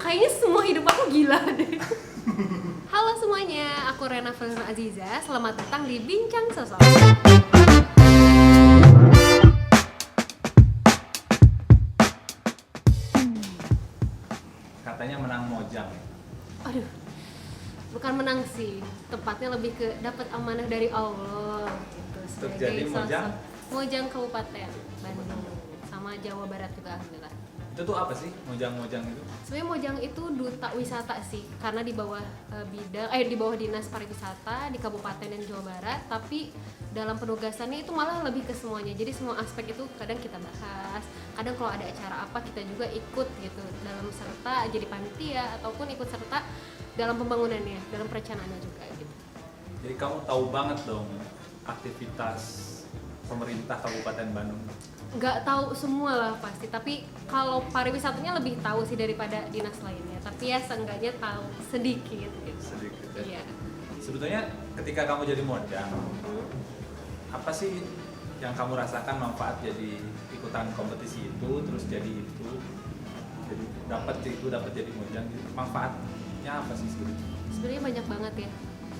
kayaknya semua hidup aku gila deh. Halo semuanya, aku Rena Felsina Aziza. Selamat datang di Bincang Sosok. Katanya menang Mojang. Aduh, bukan menang sih, tepatnya lebih ke dapat amanah dari Allah gitu. Untuk Sebagai jadi Mojang? Mojang Kabupaten Bandung sama Jawa Barat juga alhamdulillah. Itu tuh apa sih Mojang-Mojang itu? Sebenarnya Mojang itu duta wisata sih, karena di bawah di bawah Dinas Pariwisata di Kabupaten dan Jawa Barat, tapi dalam penugasannya itu malah lebih ke semuanya. Jadi semua aspek itu kadang kita bahas, kadang kalau ada acara apa kita juga ikut gitu dalam serta jadi panitia ataupun ikut serta dalam pembangunannya, dalam perencanaannya juga gitu. Jadi kamu tahu banget dong aktivitas pemerintah Kabupaten Bandung. Nggak tahu semua lah pasti, tapi kalau pariwisatanya lebih tahu sih daripada dinas lainnya, tapi ya seenggaknya tahu sedikit gitu. Sedikit ya. Iya. Sebetulnya ketika kamu jadi Mojang, apa sih yang kamu rasakan manfaat jadi ikutan kompetisi itu, terus jadi itu, jadi dapat jadi Mojang, gitu. Manfaatnya apa sih sebetulnya? Sebenarnya banyak banget ya.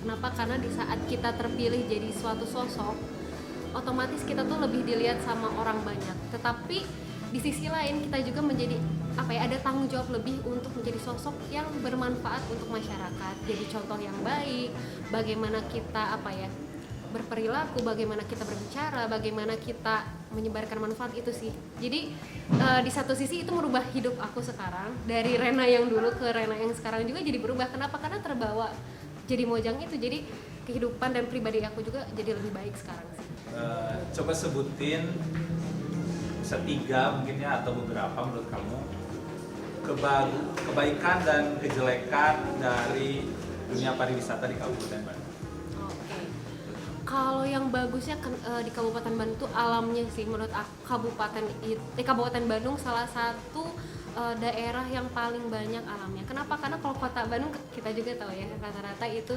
Kenapa? Karena di saat kita terpilih jadi suatu sosok, otomatis kita tuh lebih dilihat sama orang banyak. Tetapi di sisi lain kita juga menjadi ada tanggung jawab lebih untuk menjadi sosok yang bermanfaat untuk masyarakat. Jadi contoh yang baik, bagaimana kita berperilaku, bagaimana kita berbicara, bagaimana kita menyebarkan manfaat itu sih. Jadi di satu sisi itu merubah hidup aku sekarang, dari Rena yang dulu ke Rena yang sekarang juga jadi berubah. Kenapa? Karena terbawa jadi Mojang itu. Jadi kehidupan dan pribadi aku juga jadi lebih baik sekarang sih. Coba sebutin setiga mungkin ya atau beberapa menurut kamu kebaikan dan kejelekan dari dunia pariwisata di Kabupaten Bandung. Oke. Kalau yang bagusnya di Kabupaten Bandung itu alamnya sih menurut aku. Kabupaten Bandung salah satu daerah yang paling banyak alamnya. Kenapa? Karena kalau kota Bandung kita juga tahu ya rata-rata itu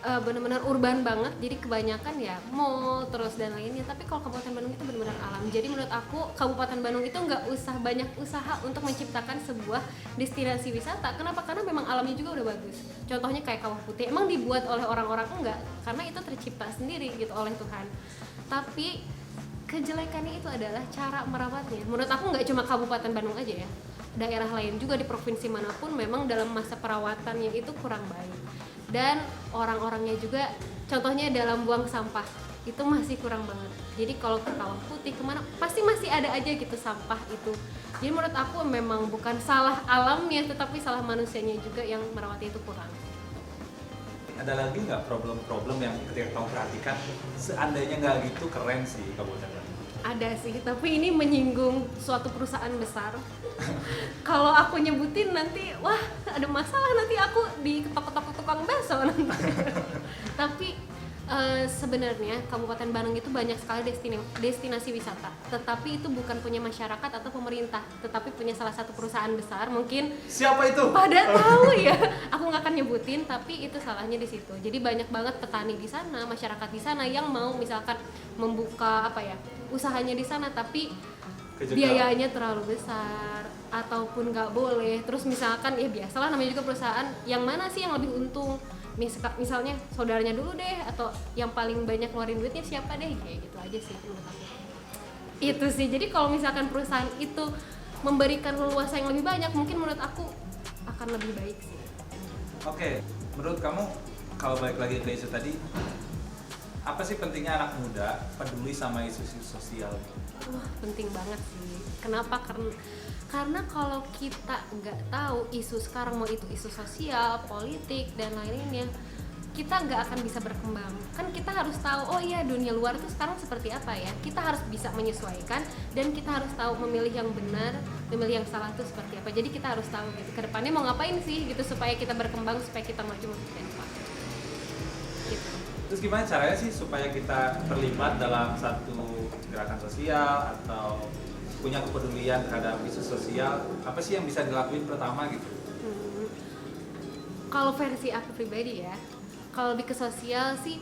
benar-benar urban banget, jadi kebanyakan ya mall terus dan lainnya. Tapi kalau Kabupaten Bandung itu benar-benar alam. Jadi menurut aku Kabupaten Bandung itu nggak usah banyak usaha untuk menciptakan sebuah destinasi wisata. Kenapa? Karena memang alamnya juga udah bagus. Contohnya kayak Kawah Putih, emang dibuat oleh orang-orang enggak, karena itu tercipta sendiri gitu oleh Tuhan. Tapi kejelekannya itu adalah cara merawatnya. Menurut aku nggak cuma Kabupaten Bandung aja ya, daerah lain juga di provinsi manapun memang dalam masa perawatannya itu kurang baik. Dan orang-orangnya juga, contohnya dalam buang sampah itu masih kurang banget. Jadi kalau ke Kawah Putih kemana pasti masih ada aja gitu sampah itu. Jadi menurut aku memang bukan salah alamnya, tetapi salah manusianya juga yang merawatnya itu kurang. Ada lagi nggak problem-problem yang ketika kamu perhatikan seandainya nggak gitu keren sih Kabupaten Bandung? Ada sih, tapi ini menyinggung suatu perusahaan besar. Kalau aku nyebutin nanti, wah ada masalah, nanti aku diketok-ketok tukang bakso nanti. Tapi sebenarnya Kabupaten Bandung itu banyak sekali destinasi wisata, tetapi itu bukan punya masyarakat atau pemerintah, tetapi punya salah satu perusahaan besar. Mungkin Siapa itu? pada tahu ya, aku nggak akan nyebutin, tapi itu salahnya di situ. Jadi banyak banget petani di sana, masyarakat di sana yang mau misalkan membuka usahanya di sana, tapi biayanya terlalu besar ataupun nggak boleh. Terus misalkan ya biasalah namanya juga perusahaan, yang mana sih yang lebih untung? Misalnya saudaranya dulu deh, atau yang paling banyak ngeluarin duitnya siapa deh, kayak gitu aja sih menurut aku. Itu sih. Jadi kalau misalkan perusahaan itu memberikan leluasa yang lebih banyak, mungkin menurut aku akan lebih baik sih. Oke, menurut kamu kalau balik lagi ke isu tadi, apa sih pentingnya anak muda peduli sama isu-isu sosial? Wah, penting banget sih. Kenapa? Karena kalau kita nggak tahu isu sekarang, mau itu isu sosial, politik dan lainnya, kita nggak akan bisa berkembang. Kan kita harus tahu, oh iya dunia luar itu sekarang seperti apa ya. Kita harus bisa menyesuaikan dan kita harus tahu memilih yang benar, memilih yang salah itu seperti apa. Jadi kita harus tahu gitu ke depannya mau ngapain sih gitu supaya kita berkembang, supaya kita maju ke depan. Gitu. Terus gimana caranya sih supaya kita terlibat dalam satu gerakan sosial atau punya kepedulian terhadap isu sosial? Apa sih yang bisa dilakuin pertama gitu? Kalau versi aku pribadi ya, kalau lebih ke sosial sih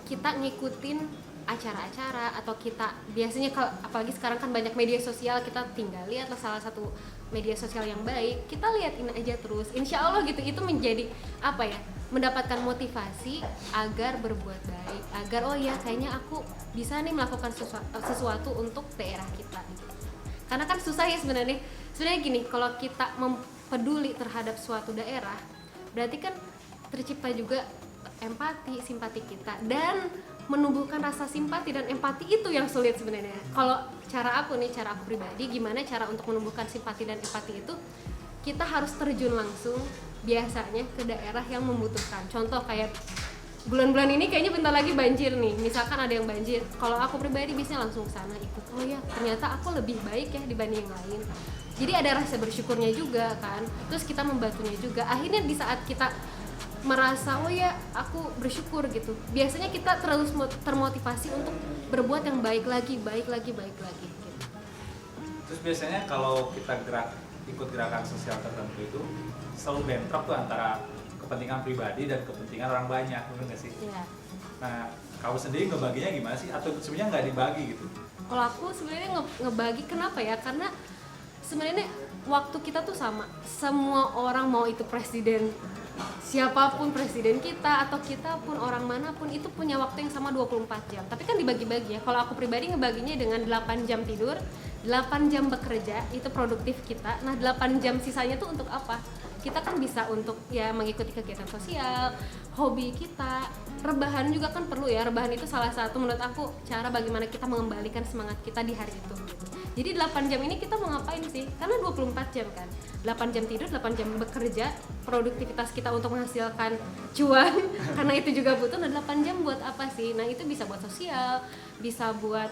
kita ngikutin acara-acara atau kita biasanya kalau apalagi sekarang kan banyak media sosial, kita tinggal lihatlah salah satu media sosial yang baik, kita liatin aja terus, insya Allah gitu, itu menjadi apa ya, mendapatkan motivasi agar berbuat baik, agar oh ya kayaknya aku bisa nih melakukan sesuatu untuk daerah kita gitu. Karena kan susah ya sebenarnya gini, kalau kita peduli terhadap suatu daerah berarti kan tercipta juga empati, simpati kita, dan menumbuhkan rasa simpati dan empati itu yang sulit sebenarnya. Kalau cara aku pribadi, gimana cara untuk menumbuhkan simpati dan empati itu, kita harus terjun langsung biasanya ke daerah yang membutuhkan. Contoh kayak bulan-bulan ini kayaknya bentar lagi banjir nih, misalkan ada yang banjir, kalau aku pribadi biasanya langsung ke sana ikut, oh ya ternyata aku lebih baik ya dibanding yang lain. Jadi ada rasa bersyukurnya juga kan, terus kita membantunya juga. Akhirnya di saat kita merasa oh ya aku bersyukur gitu, biasanya kita terus termotivasi untuk berbuat yang baik lagi gitu. Terus biasanya kalau kita ikut gerakan sosial tertentu itu selalu bentrok tuh antara kepentingan pribadi dan kepentingan orang banyak, benar nggak sih? Iya. Nah, kamu sendiri ngebaginya gimana sih? Atau sebenarnya nggak dibagi gitu? Kalau aku sebenarnya ngebagi, kenapa ya? Karena sebenarnya waktu kita tuh sama, semua orang, mau itu presiden, siapapun presiden kita atau kita pun orang manapun, itu punya waktu yang sama 24 jam. Tapi kan dibagi-bagi ya. Kalau aku pribadi ngebaginya dengan 8 jam tidur, 8 jam bekerja, itu produktif kita. Nah 8 jam sisanya tuh untuk apa? Kita kan bisa untuk ya mengikuti kegiatan sosial, hobi kita, rebahan juga kan perlu ya. Rebahan itu salah satu menurut aku cara bagaimana kita mengembalikan semangat kita di hari itu gitu. Jadi 8 jam ini kita mau ngapain sih? Karena 24 jam kan, 8 jam tidur, 8 jam bekerja, produktivitas kita untuk menghasilkan cuan karena itu juga butuh. Nah 8 jam buat apa sih? Nah itu bisa buat sosial, bisa buat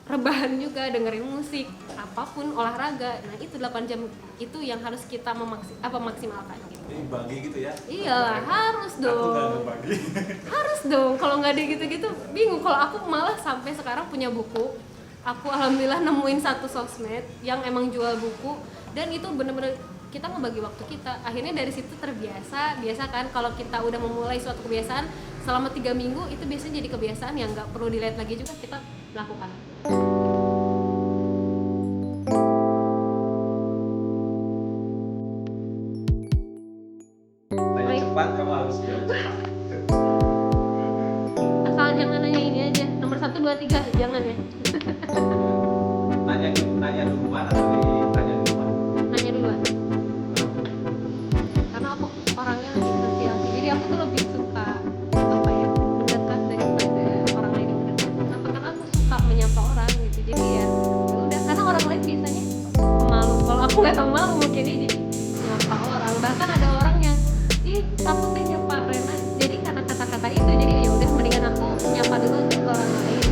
rebahan juga, dengerin musik, apapun, olahraga. Nah itu 8 jam itu yang harus kita maksimalkan gitu. Jadi bagi gitu ya? Iya, harus dong. Aku nggak ngebagi. Harus dong, kalau nggak ada gitu-gitu bingung. Kalau aku malah sampai sekarang punya buku, aku alhamdulillah nemuin satu sosmed yang emang jual buku, dan itu bener-bener kita ngebagi waktu kita. Akhirnya dari situ terbiasa. Biasa kan kalau kita udah memulai suatu kebiasaan selama 3 minggu, itu biasanya jadi kebiasaan yang nggak perlu dilihat lagi juga, kita lakukan. Tanya cepat, kamu harus jawab cepat. Asal jangan nanya ini aja, nomor 1, 2, 3, jangan ya. Nanya duluan atau ditanya duluan? Nanya duluan. Karena aku orangnya lebih sosial sih, jadi aku tuh lebih suka apa ya, mendekat daripada orang lain yang mendekat. Kenapa? Karena aku suka menyapa orang gitu. Jadi ya udah, karena orang lain biasanya pemalu. Kalau aku nggak pemalu, mungkin ini jadi nyapa orang. Bahkan ada orang yang takutnya nyapa Rena. Jadi karena kata-kata itu, jadi ya udah mendingan aku nyapa dulu ke orang lain.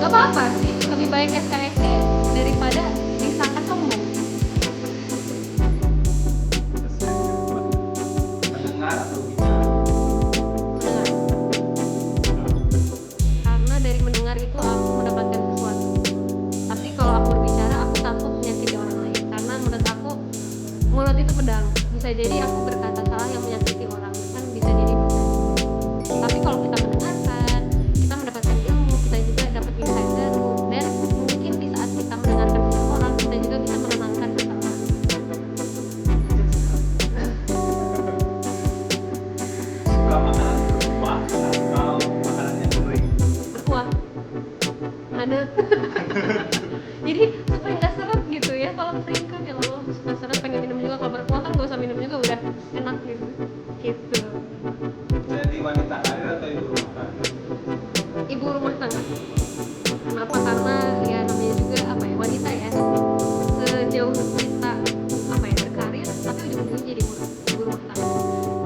Gak apa-apa sih, lebih baik SKSD daripada disangka sombong. Mendengar atau bicara? Mendengar. Karena dari mendengar itu aku mendapatkan sesuatu. Tapi kalau aku berbicara, aku takut menyakiti orang lain. Karena menurut aku mulut itu pedang. Bisa jadi aku berkata salah yang menyakiti orang, kan bisa jadi benar. Tapi kalau kita mendengarkan, kita mendapatkan ilmu, kita juga dapat insight baru, dan mungkin di saat kita mendengarkan seseorang, kita juga bisa menenangkan seseorang. Suka makanan berkuah atau makanan yang kering? Berkuah ada. Jadi supaya nggak seret gitu ya. Kalau kering kan ya Allah suka seret, pengen minum juga. Kalau berkuah kan nggak usah minum juga, udah enak gitu. Jadi wanita karir atau ibu rumah tangga? Ibu rumah tangga. Kenapa? Karena ya namanya juga apa ya, wanita ya, sejauh kita apa ya berkarir, tapi ujung-ujungnya jadi ibu rumah tangga.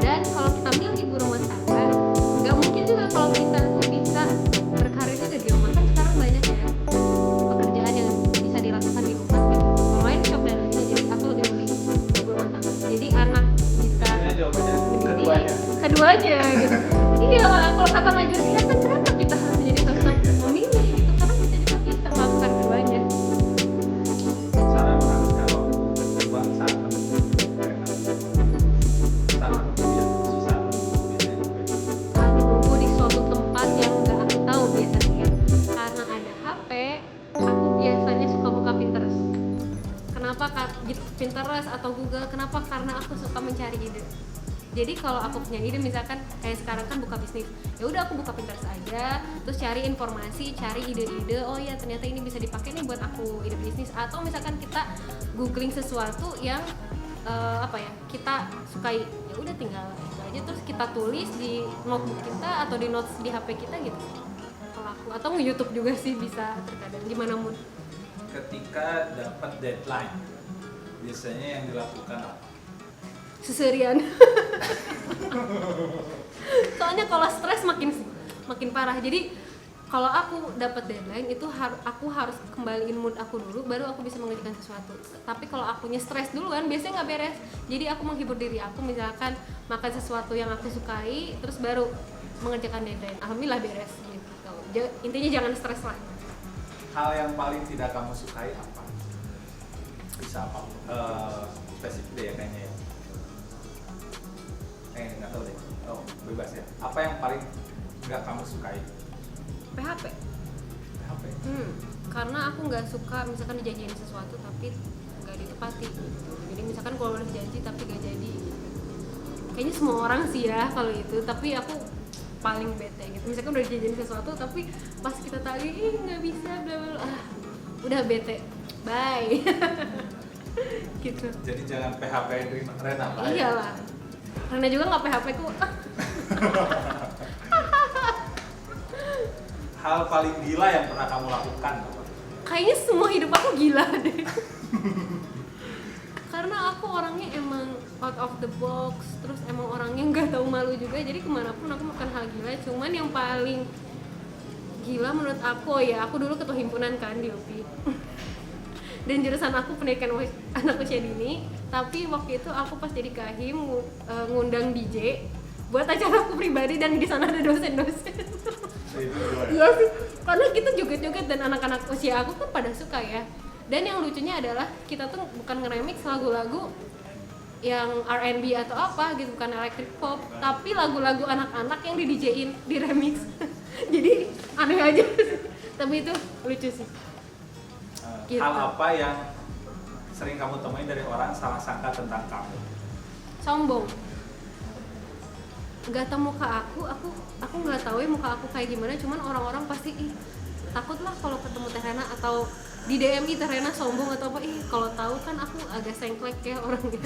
Dan kalau kita milih ibu rumah tangga, nggak mungkin juga kalau kita bisa berkarirnya dari rumah. Kan sekarang banyak ya pekerjaan yang bisa dilakukan di rumah, online shop dan lainnya. Jadi aku lebih milih ibu rumah tangga. Jadi anak bisa Ini jawabannya mendidik keduanya. keduanya gitu. Iya, kalau kata majusia kan kenapa kita harus menjadi sosok memilih gitu, karena kita juga bisa melakukan keduanya. Saran kamu kalau berbang saat menempuh susah Saat menunggu di suatu tempat Pinterest atau Google. Kenapa? Karena aku suka mencari ide. Jadi kalau aku punya ide, misalkan kayak sekarang kan buka bisnis, ya udah aku buka Pinterest aja, terus cari informasi, cari ide-ide. Oh ya ternyata ini bisa dipakai nih buat aku ide bisnis. Atau misalkan kita googling sesuatu yang kita sukai, ya udah tinggal itu aja terus kita tulis di notebook kita atau di notes di HP kita gitu. Kalau aku atau nge-YouTube juga sih bisa terkadang gimana mood. Ketika dapat deadline, biasanya yang dilakukan apa? Seserian. Soalnya kalau stres makin parah. Jadi kalau aku dapat deadline itu aku harus kembaliin mood aku dulu baru aku bisa mengerjakan sesuatu. Tapi kalau akunya stres duluan biasanya nggak beres. Jadi aku menghibur diri aku, misalkan makan sesuatu yang aku sukai terus baru mengerjakan deadline. Alhamdulillah beres gitu. Intinya jangan stres lah. Hal yang paling tidak kamu sukai apa? Bisa apa? Spesifik deh ya kayaknya ya. Nggak tahu deh. Oh, bebas ya. Apa yang paling nggak kamu sukai? PHP. PHP. Karena aku nggak suka misalkan dijanjiin sesuatu tapi nggak ditepati gitu. Jadi misalkan kalau udah janji tapi nggak jadi. Kayaknya semua orang sih ya kalau itu. Tapi aku paling bete gitu. Misalkan udah dijanjiin sesuatu tapi pas kita tagih nggak bisa, bla bla. Udah bete. Bye. Gitu. Jadi jangan PHP Rena Pak. Iyalah. Rena juga nggak PHP ku. Hal paling gila yang pernah kamu lakukan apa? Kayaknya semua hidup aku gila deh. Karena aku orangnya emang out of the box, terus emang orangnya nggak tahu malu juga. Jadi kemanapun aku melakukan hal gila. Cuman yang paling gila menurut aku ya, aku dulu ketua himpunan kan di UPI. Dan jurusan aku pendidikan anak usia dini. Tapi waktu itu aku pas jadi kahim ngundang DJ buat acara aku pribadi dan di sana ada dosen-dosen. Iya sih, karena kita joget-joget dan anak-anak usia aku kan pada suka ya. Dan yang lucunya adalah kita tuh bukan nge-remix lagu-lagu yang R&B atau apa gitu, bukan electric pop, tapi lagu-lagu anak-anak yang di DJ-in, di remix. Jadi aneh aja. Tapi itu lucu sih. Gitu. Hal apa yang sering kamu temuin dari orang salah sangka tentang kamu? Sombong. Nggak tahu muka aku nggak tahu ya muka aku kayak gimana, cuman orang-orang pasti takut lah kalau ketemu Teh Rena atau di DM Teh Rena sombong atau apa, kalau tahu kan aku agak sengklek ya orangnya.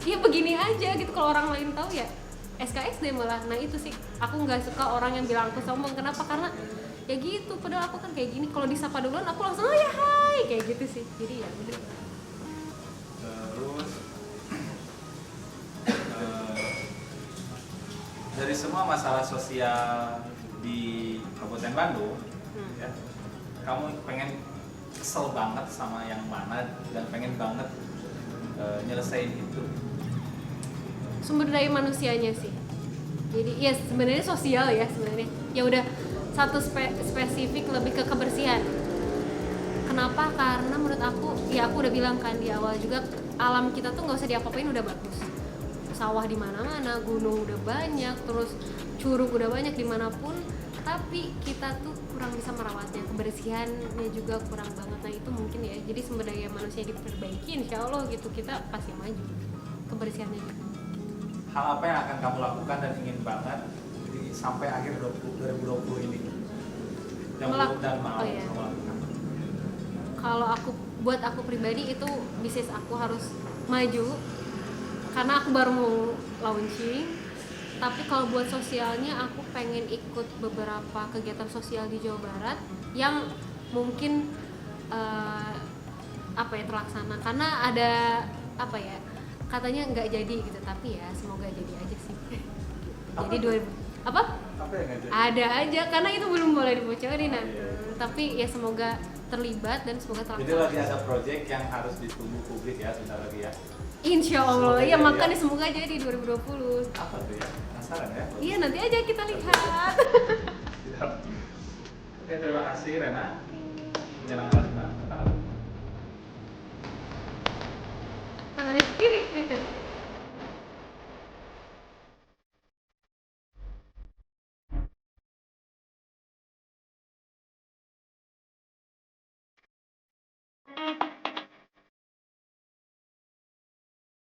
Iya begini aja gitu, kalau orang lain tahu ya SKSD malah. Nah itu sih aku nggak suka orang yang bilang aku sombong. Kenapa? Karena ya gitu, padahal aku kan kayak gini, kalau disapa duluan aku langsung oh ya hai kayak gitu sih. Jadi ya udah. Terus dari semua masalah sosial di Kabupaten Bandung, ya, kamu pengen kesel banget sama yang mana dan pengen banget nyelesain itu? Sumber daya manusianya sih. Jadi ya sebenarnya sosial ya sebenarnya. Ya udah satu spesifik lebih ke kebersihan. Kenapa? Karena menurut aku, ya aku udah bilang kan di awal juga, alam kita tuh nggak usah diapa-apain udah bagus. Sawah di mana-mana, gunung udah banyak, terus curug udah banyak dimanapun, tapi kita tuh kurang bisa merawatnya, kebersihannya juga kurang banget. Nah itu mungkin ya, jadi sumber daya manusia diperbaiki, insya Allah gitu kita pasti maju, kebersihannya juga. Hal apa yang akan kamu lakukan dan ingin banget sampai akhir 2020 ini? Yang belum dan mau oh, iya. kamu lakukan? Kalau buat aku pribadi itu bisnis aku harus maju, karena aku baru mau launching. Tapi kalau buat sosialnya aku pengen ikut beberapa kegiatan sosial di Jawa Barat yang mungkin terlaksana, karena ada katanya nggak jadi gitu, tapi ya semoga jadi aja sih. Jadi 2000 apa yang nggak jadi? ada aja, karena itu belum boleh dibocorin Oh, iya. tapi ya semoga terlibat dan semoga terlaksana. Jadi lagi ada project yang harus ditunggu publik ya sebentar lagi ya. Insya Allah, Semoga ya jadi, makanya ya. semoga jadi 2020. Apa tuh ya? Penasaran ya? Iya nanti aja kita lihat. Oke, terima kasih Rena. Menyenangkan sekali.